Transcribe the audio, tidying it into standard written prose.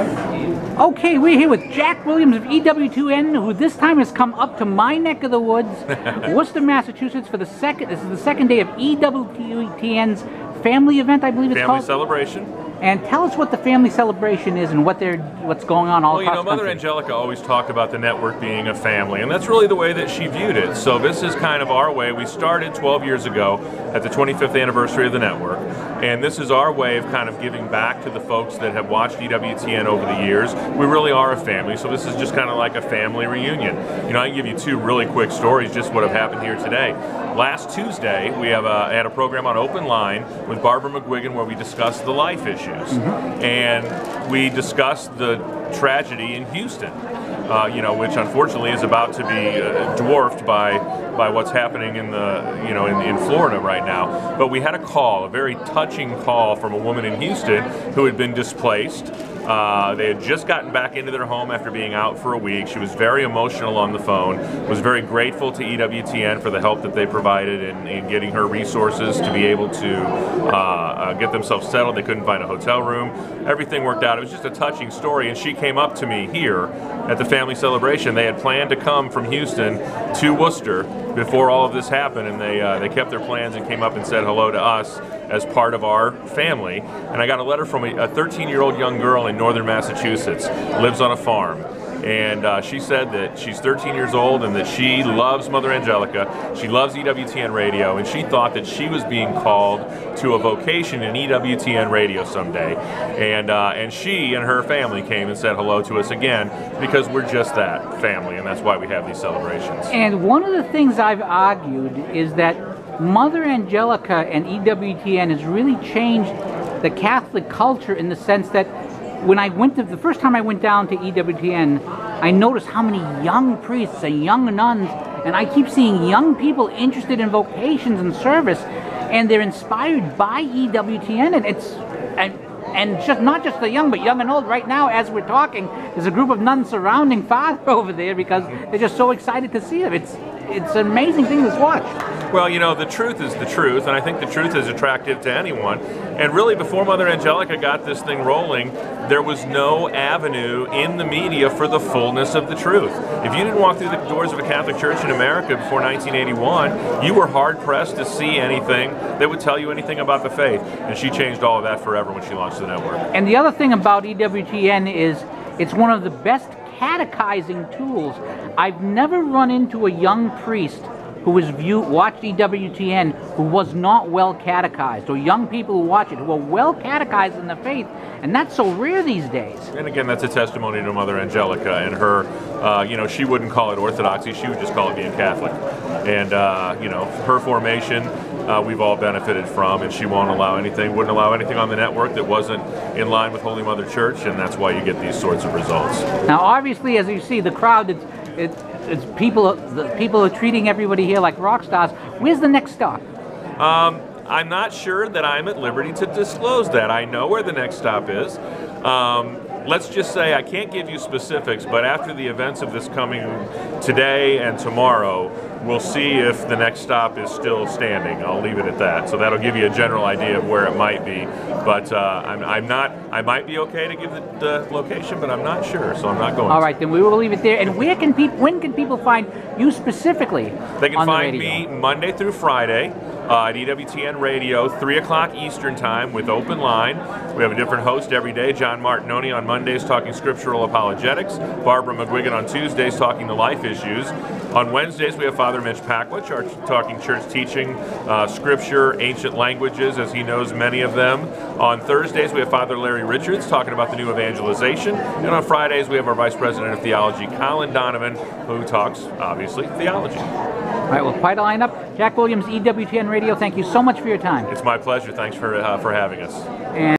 Okay, we're here with Jack Williams of EWTN, who this time has come up to my neck of the woods, Worcester, Massachusetts, for this is the second day of EWTN's family event, I believe it's called. Family celebration. And tell us what the family celebration is and what's going on all across the country. Mother Angelica always talked about the network being a family, and that's really the way that she viewed it. So this is kind of our way. We started 12 years ago at the 25th anniversary of the network, and this is our way of kind of giving back to the folks that have watched EWTN over the years. We really are a family, so this is just kind of like a family reunion. You know, I can give you two really quick stories, just what have happened here today. Last Tuesday, we had a program on Open Line with Barbara McGuigan where we discussed the life issues. And we discussed the tragedy in Houston, which unfortunately is about to be dwarfed by what's happening in in Florida right now. But we had a call, a very touching call from a woman in Houston who had been displaced. They had just gotten back into their home after being out for a week. She was very emotional on the phone, was very grateful to EWTN for the help that they provided in getting her resources to be able to get themselves settled. They couldn't find a hotel room. Everything worked out. It was just a touching story, and she came up to me here at the family celebration. They had planned to come from Houston to Worcester before all of this happened, and they kept their plans and came up and said hello to us as part of our family. And I got a letter from a 13-year-old young girl in northern Massachusetts, lives on a farm. And she said that she's 13 years old and that she loves Mother Angelica. She loves EWTN radio, and she thought that she was being called to a vocation in EWTN radio someday. And she and her family came and said hello to us again because we're just that family, and that's why we have these celebrations. And one of the things I've argued is that Mother Angelica and EWTN has really changed the Catholic culture in the sense that when the first time I went down to EWTN, I noticed how many young priests and young nuns, and I keep seeing young people interested in vocations and service, and they're inspired by EWTN, and just not just the young, but young and old. Right now, as we're talking, there's a group of nuns surrounding Father over there because they're just so excited to see him. It's an amazing thing to watch. Well, you know, the truth is the truth, and I think the truth is attractive to anyone. And really, before Mother Angelica got this thing rolling, there was no avenue in the media for the fullness of the truth. If you didn't walk through the doors of a Catholic church in America before 1981, you were hard-pressed to see anything that would tell you anything about the faith. And she changed all of that forever when she launched the network. And the other thing about EWTN is it's one of the best catechizing tools. I've never run into a young priest who watched EWTN who was not well catechized, or young people who watch it who are well catechized in the faith, and that's so rare these days. And again, that's a testimony to Mother Angelica and her, she wouldn't call it orthodoxy, she would just call it being Catholic. And, her formation, we've all benefited from, and she wouldn't allow anything on the network that wasn't in line with Holy Mother Church, and that's why you get these sorts of results. Now, obviously, as you see, the crowd, people are treating everybody here like rock stars. Where's the next stop? I'm not sure that I'm at liberty to disclose that. I know where the next stop is. Let's just say I can't give you specifics, but after the events of this coming today and tomorrow, we'll see if the next stop is still standing. I'll leave it at that. So that'll give you a general idea of where it might be. But I might be okay to give the location, but I'm not sure, so I'm not going. All right, then we will leave it there. And when can people find you specifically? They can find me Monday through Friday at EWTN Radio, 3 o'clock Eastern Time with Open Line. We have a different host every day. John Martinoni on Mondays talking scriptural apologetics. Barbara McGuigan on Tuesdays talking the life issues. On Wednesdays we have Father Mitch Pakwich talking church teaching, scripture, ancient languages, as he knows many of them. On Thursdays we have Father Larry Richards talking about the new evangelization. And on Fridays we have our Vice President of Theology, Colin Donovan, who talks, obviously, theology. All right, well, quite a lineup. Jack Williams, EWTN Radio, thank you so much for your time. It's my pleasure. Thanks for having us.